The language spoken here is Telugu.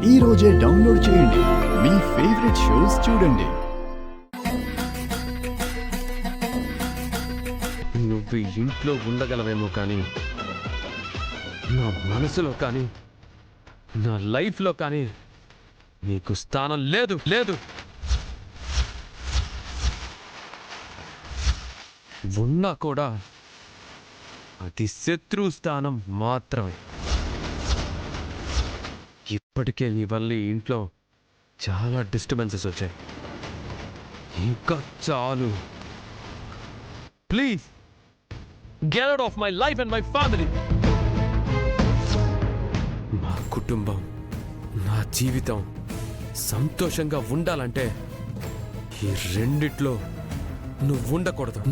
ఈ రోజే డౌన్లోడ్ చేయండి. మీ ఫేవరెట్ షోస్ చూడండి. నువ్వు ఇంట్లో ఉండగలవేమో కానీ నా మనసులో కానీ నా లైఫ్లో కానీ నీకు స్థానం లేదు లేదు. ఉన్నా కూడా అది శత్రు స్థానం మాత్రమే. ఇప్పటికే నీ వల్ల ఈ ఇంట్లో చాలా డిస్టర్బెన్సెస్ వచ్చాయి. ఇంకా చాలు. Please get out of my life and my family. మా కుటుంబం నా జీవితం సంతోషంగా ఉండాలంటే ఈ రెండిట్లో నువ్వు ఉండకూడదు.